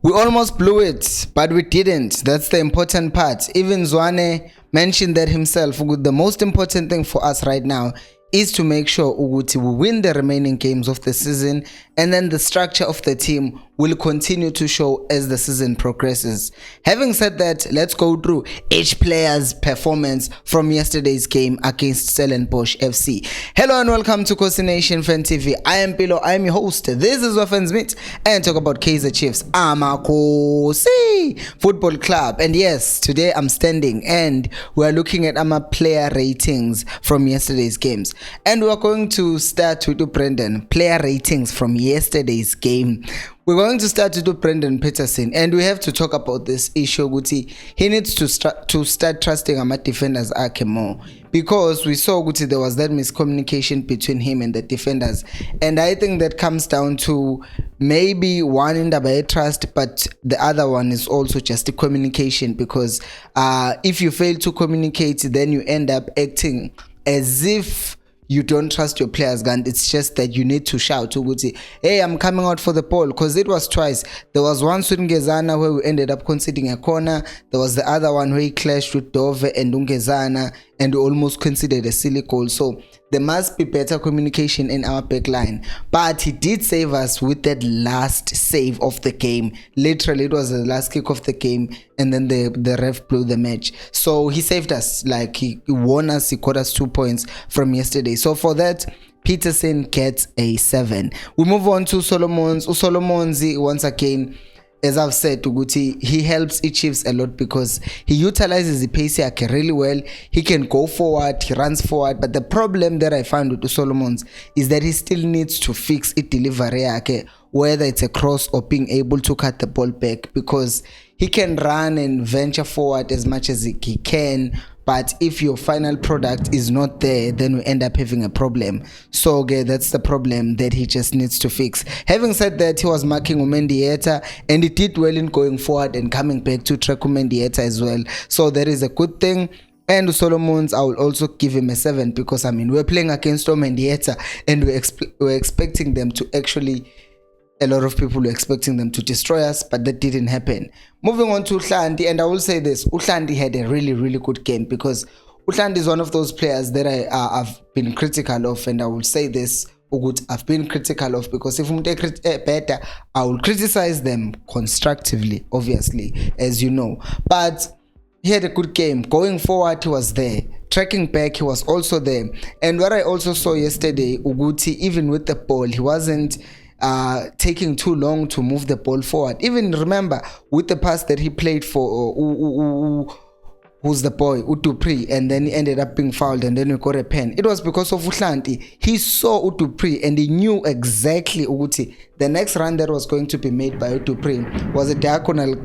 We almost blew it, but we didn't. That's the important part. Even Zwane mentioned that himself. The most important thing for us right now is to make sure Uguti will win the remaining games of the season, and then the structure of the team will continue to show as the season progresses. Having said that, let's go through each player's performance from yesterday's game against Stellenbosch FC. Hello and welcome to Khosi Nation Fan TV. I am Pilo, I am your host. This is where fans meet and talk about Kaizer Chiefs. I'm a Khosi Football Club, and yes, today I'm standing and we're looking at our player ratings from yesterday's games. And we're going to start with Brendan, player ratings from yesterday's game. We're going to start with Brendan Peterson, and we have to talk about this issue. Guti, he needs to start trusting our defenders more, because we saw Guti there was that miscommunication between him and the defenders, and I think that comes down to maybe one in the trust, but the other one is also just the communication, because if you fail to communicate, then you end up acting as if you don't trust your players, and it's just that you need to shout to Guti, hey, I'm coming out for the ball, because it was twice. There was one Ungezana where we ended up conceding a corner. There was the other one where he clashed with Dove and Ungezana and we almost considered a silly goal. So there must be better communication in our back line. But he did save us with that last save of the game. Literally, it was the last kick of the game, and then the ref blew the match. So he saved us. Like, he won us, he got us 2 points from yesterday. So for that, Peterson gets a 7. We move on to Solomons. Solomonzi, once again, as I've said, Uguti, he helps Chiefs a lot because he utilizes the pace really well. He can go forward, he runs forward, but the problem that I found with Solomons is that he still needs to fix it delivery, whether it's a cross or being able to cut the ball back, because he can run and venture forward as much as he can, but if your final product is not there, then we end up having a problem. So that's the problem that he just needs to fix. Having said that, he was marking Umendieta, and he did well in going forward and coming back to track Umendieta as well. So that is a good thing. And Solomons, I will also give him a 7, because we're playing against Umendieta, and we're expecting them to actually, a lot of people were expecting them to destroy us, but that didn't happen. Moving on to Uhlanti, and I will say this, Uhlanti had a really good game, because Uhlanti is one of those players that I've been critical of, and I will say this, I've been critical of, because if I'm better, I will criticize them constructively, obviously, as you know. But he had a good game. Going forward, he was there. Tracking back, he was also there. And what I also saw yesterday, Uguti, even with the ball, he wasn't taking too long to move the ball forward. Even remember with the pass that he played for who's the boy, Udupri, and then he ended up being fouled, and then we got a pen. It was because of Uhlanti. He saw Udupri and he knew exactly Uguti. The next run that was going to be made by Udupri was a diagonal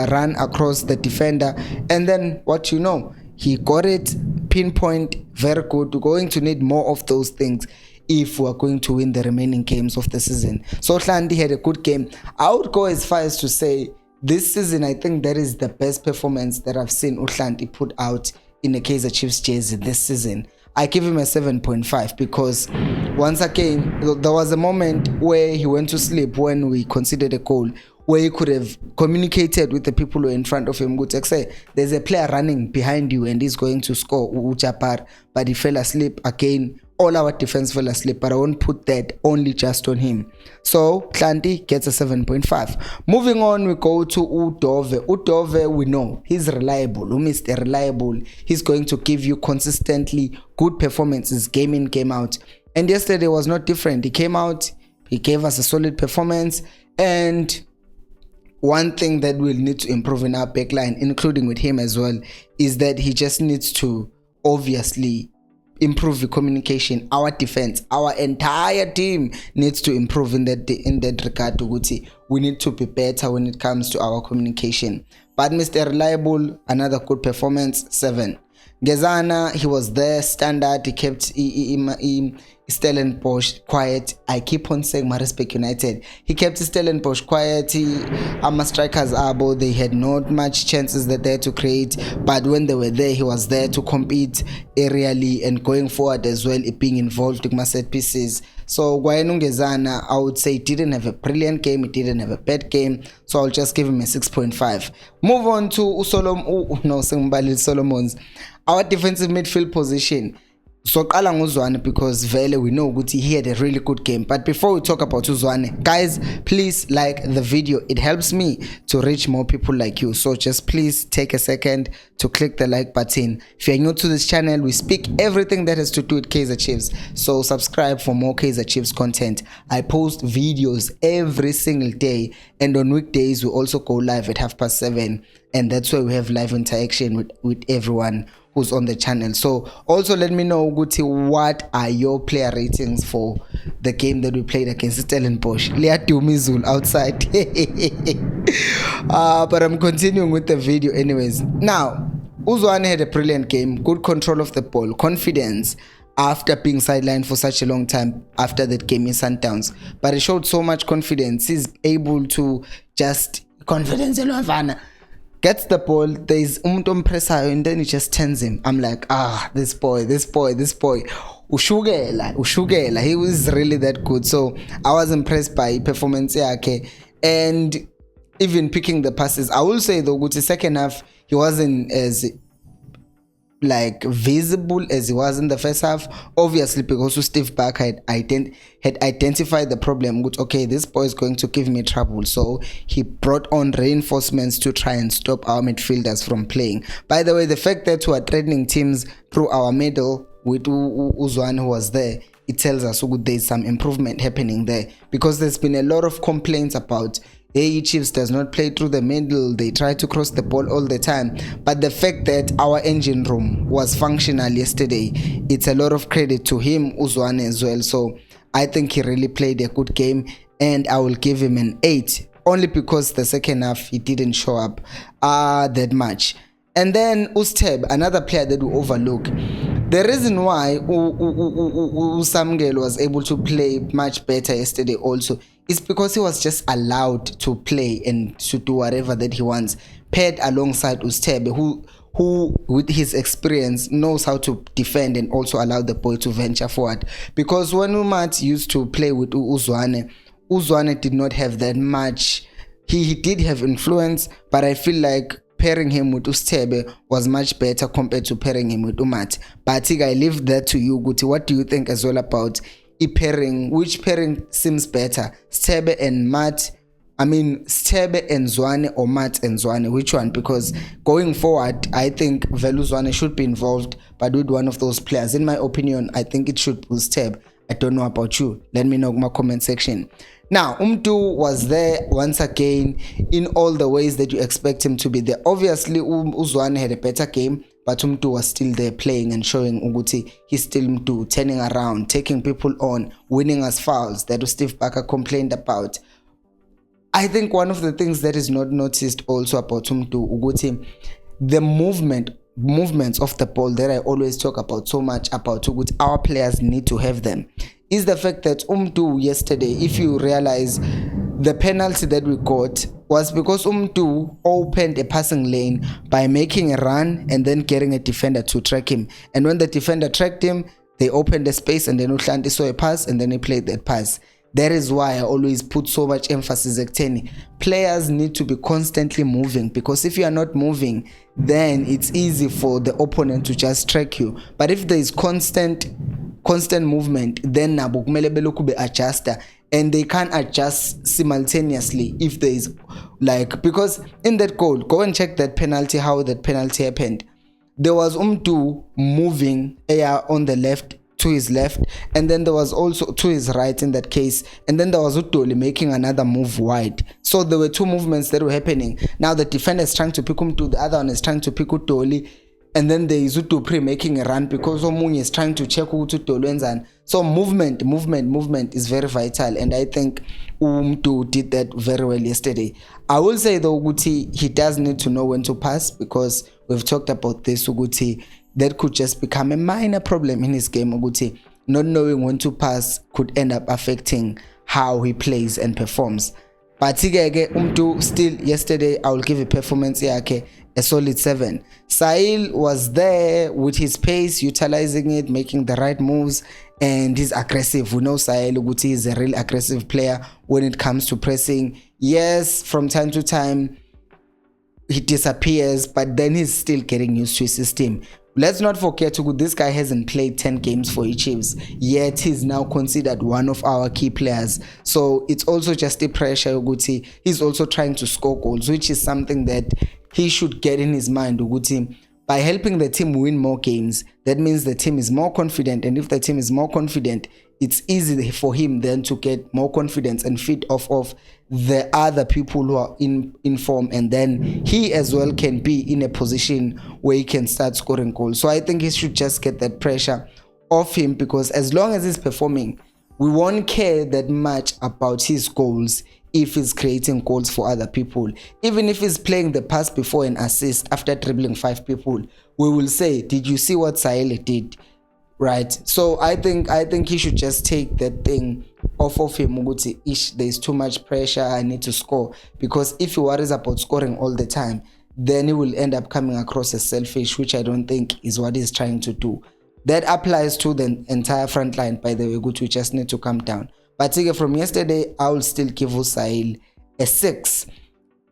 run across the defender, and then what you know, he got it pinpoint, very good. We're going to need more of those things if we're going to win the remaining games of the season. So Uhlanti had a good game. I would go as far as to say this season, I think that is the best performance that I've seen Uhlanti put out in the Kaizer Chiefs jersey this season. I give him a 7.5 because once again, there was a moment where he went to sleep when we conceded a goal, where he could have communicated with the people who are in front of him. Good, say there's a player running behind you and he's going to score, but he fell asleep again. All our defense fell asleep, but I won't put that only just on him. So Uhlanti gets a 7.5. Moving on, we go to Udove. Udove, we know he's reliable. Mr. Reliable. He's going to give you consistently good performances, game in, game out. And yesterday was not different. He came out, he gave us a solid performance, and one thing that we'll need to improve in our backline, including with him as well, is that he just needs to obviously improve the communication. Our defense, our entire team needs to improve in that regard. We need to be better when it comes to our communication. But Mr. Reliable, another good performance, 7. Ngezana, he was there, standard, he kept Stellenbosch quiet. I keep on saying Maritzburg United. He kept Stellenbosch quiet. Strikers abo, they had not much chances that they had to create, but when they were there, he was there to compete aerially and going forward as well, being involved in my set pieces. So Ngezana, I would say, didn't have a brilliant game, he didn't have a bad game, so I'll just give him a 6.5. Move on to Solomon's, our defensive midfield position. So qala nguzwane, because vele we know ukuthi he had a really good game. But before we talk about Uzwane, guys, please like the video. It helps me to reach more people like you. So just please take a second to click the like button. If you're new to this channel, we speak everything that has to do with Kaizer Chiefs. So subscribe for more Kaizer Chiefs content. I post videos every single day, and on weekdays we also go live at 7:30, and that's where we have live interaction with everyone who's on the channel. So also let me know, Guti, what are your player ratings for the game that we played against Stellenbosch? Liatumizul outside. But I'm continuing with the video anyways. Now, Uzwane had a brilliant game, good control of the ball, confidence after being sidelined for such a long time after that game in Sundowns. But he showed so much confidence. He's able to just confidence gets the ball, there's pressure, and then he just turns him. I'm like, this boy. Ushugela. He was really that good. So I was impressed by performance yake, and even picking the passes. I will say though, the second half he wasn't as visible as he was in the first half, obviously because Steve Barker had identified the problem with, okay, this boy is going to give me trouble, so he brought on reinforcements to try and stop our midfielders from playing. By the way, the fact that we are threatening teams through our middle with Uzwane who was there, it tells us there's some improvement happening there, because there's been a lot of complaints about Chiefs does not play through the middle, they try to cross the ball all the time. But the fact that our engine room was functional yesterday, it's a lot of credit to him, Uzwane, as well. So I think he really played a good game, and I will give him an 8, only because the second half he didn't show up that much. And then Usteb, another player that we overlook. The reason why Samgel was able to play much better yesterday also is because he was just allowed to play and to do whatever that he wants, paired alongside Ustebe, who with his experience knows how to defend and also allow the boy to venture forward. Because when Umat used to play with Uzwane did not have that much. He did have influence, but I feel like pairing him with Ustebe was much better compared to pairing him with Umat. But I leave that to you, Guti. What do you think as well about pairing? Which pairing seems better, Stebe and Matt? I mean, Stebe and Zwane, or Matt and Zwane? Which one? Because going forward, I think Velu Zwane should be involved, but with one of those players. In my opinion, I think it should be Stebe. I don't know about you. Let me know in my comment section. Now, Umtu was there once again in all the ways that you expect him to be there. Obviously, Uzwane had a better game, but Umtu was still there playing and showing Uguti he's still Umtu, turning around, taking people on, winning us fouls that Steve Barker complained about. I think one of the things that is not noticed also about Umtu, Uguti, the movements of the ball that I always talk about so much about, Uguti, our players need to have them, is the fact that Umtu yesterday, if you realize, the penalty that we got was because Umtu opened a passing lane by making a run and then getting a defender to track him. And when the defender tracked him, they opened a space, and then Uhlanti saw a pass and then he played that pass. That is why I always put so much emphasis at 10. Players need to be constantly moving, because if you are not moving, then it's easy for the opponent to just track you. But if there is constant movement, then Nabukumele adjuster, and they can't adjust simultaneously if there is because in that goal, go and check that penalty, how that penalty happened. There was Umtu moving on the left, to his left, and then there was also to his right in that case, and then there was Utoli making another move wide. So there were two movements that were happening. Now the defender is trying to pick Umtu, the other one is trying to pick Utoli, and then there is Utupri making a run because Omunye is trying to check Utoli. So movement is very vital, and I think Umtu did that very well yesterday. I will say though, Uguti, he does need to know when to pass, because we've talked about this. Uguti, that could just become a minor problem in his game. Ukuthi not knowing when to pass could end up affecting how he plays and performs. But umtu still yesterday, I will give a performance yakhe a solid 7. Sahil was there with his pace, utilizing it, making the right moves, and he's aggressive. We know Sahil Uguti is a real aggressive player when it comes to pressing. Yes, from time to time he disappears, but then he's still getting used to his system. Let's not forget, this guy hasn't played 10 games for Chiefs, yet he's now considered one of our key players. So it's also just a pressure. Uguti, he's also trying to score goals, which is something that he should get in his mind. Uguti, by helping the team win more games, that means the team is more confident, and if the team is more confident, it's easy for him then to get more confidence and feed off of the other people who are in form, and then he as well can be in a position where he can start scoring goals. So I think he should just get that pressure off him, because as long as he's performing, we won't care that much about his goals if he's creating goals for other people. Even if he's playing the pass before an assist after dribbling 5 people, we will say, did you see what Sahil did? Right? So I think he should just take that thing off of him. There's too much pressure, I need to score. Because if he worries about scoring all the time, then he will end up coming across as selfish, which I don't think is what he's trying to do. That applies to the entire front line, by the way. We just need to calm down. But from yesterday, I will still give Sahil a 6.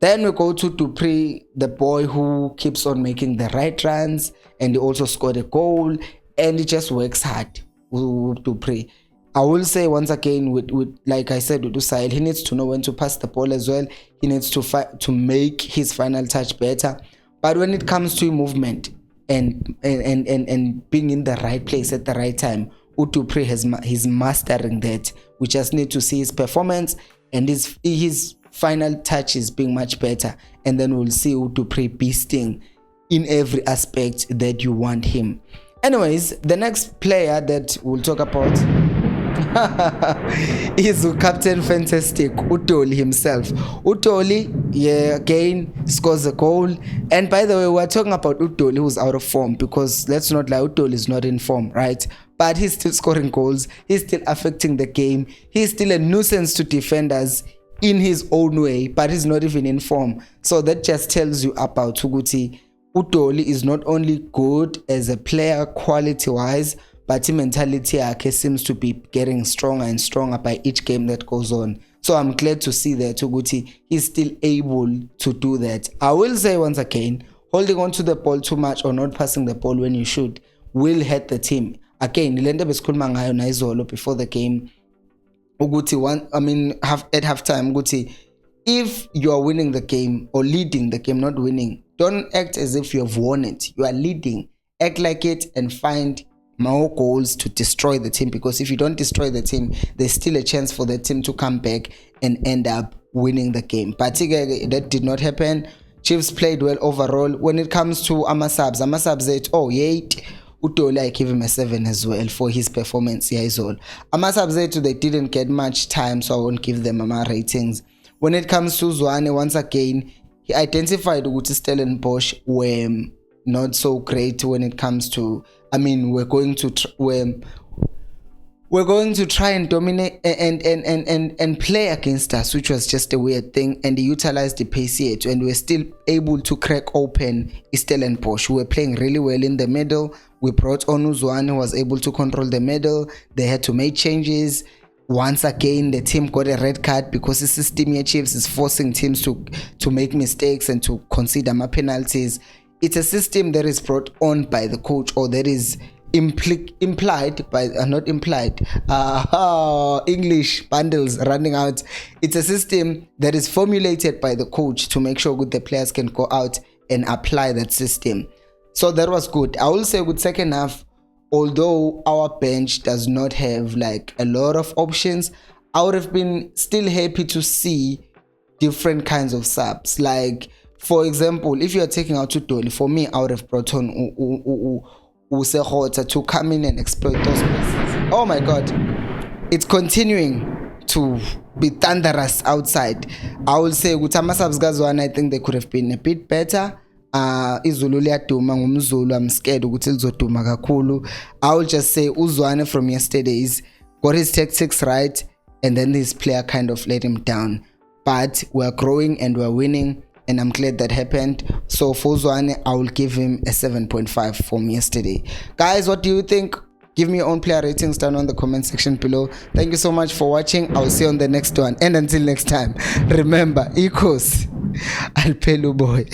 Then we go to Dupree, the boy who keeps on making the right runs, and he also scored a goal, and he just works hard. Dupree, I will say once again, with like I said, with Sahil, he needs to know when to pass the ball as well. He needs to make his final touch better. But when it comes to movement and being in the right place at the right time, Dupree he's mastering that. We just need to see his performance and his final touches being much better, and then we'll see Dupree beasting in every aspect that you want him. Anyways, the next player that we'll talk about is Captain Fantastic, Utoli himself. Utoli, yeah, again scores a goal. And by the way, we're talking about Utoli who's out of form, because let's not lie, Utoli is not in form, right? But he's still scoring goals, he's still affecting the game, he's still a nuisance to defenders in his own way, but he's not even in form. So that just tells you about Tuguti. Utoli is not only good as a player quality wise, but his mentality seems to be getting stronger and stronger by each game that goes on. So I'm glad to see that Tuguti is still able to do that. I will say once again, holding on to the ball too much or not passing the ball when you should will hurt the team. Again, before the game, at halftime, if you are winning the game or leading the game, not winning, don't act as if you have won it. You are leading. Act like it and find more goals to destroy the team, because if you don't destroy the team, there's still a chance for the team to come back and end up winning the game. But that did not happen. Chiefs played well overall. When it comes to Amasabs said, oh, 8. Utoli, I give him a 7 as well for his performance. Yeah, is all. Amasabs said they didn't get much time, so I won't give them ratings. When it comes to Zwane, once again, he identified that Stellenbosch were not so great when it comes to, we're going to try and dominate and play against us, which was just a weird thing, and he utilized the pace yet, and we're still able to crack open Stellenbosch. We were playing really well in the middle. We brought on Zwane, who was able to control the middle. They had to make changes. Once again, the team got a red card because the system here, Chiefs, is forcing teams to make mistakes and to consider more penalties. It's a system that is brought on by the coach, or that is implied by not implied. English bundles running out. It's a system that is formulated by the coach to make sure the players can go out and apply that system. So that was good. I will say with second half, although our bench does not have like a lot of options, I would have been still happy to see different kinds of subs. Like, for example, if you are taking out Utoli, for me, I would have brought on Usehota to come in and exploit those spaces. Oh my God, it's continuing to be thunderous outside. I will say with Amasabs Gazwan, I think they could have been a bit better. izulu liyaduma ngumzulu. I'm scared ukuthi lizoduma kakhulu. I will just say uZwane from yesterday's got his tactics right, and then this player kind of let him down, but we're growing and we're winning, and I'm glad that happened. So for Zwane, I will give him a 7.5 from yesterday. Guys, what do you think? Give me your own player ratings down on the comment section below. Thank you so much for watching. I'll see you on the next one, and until next time, remember, Khosi, I'll pay you boy.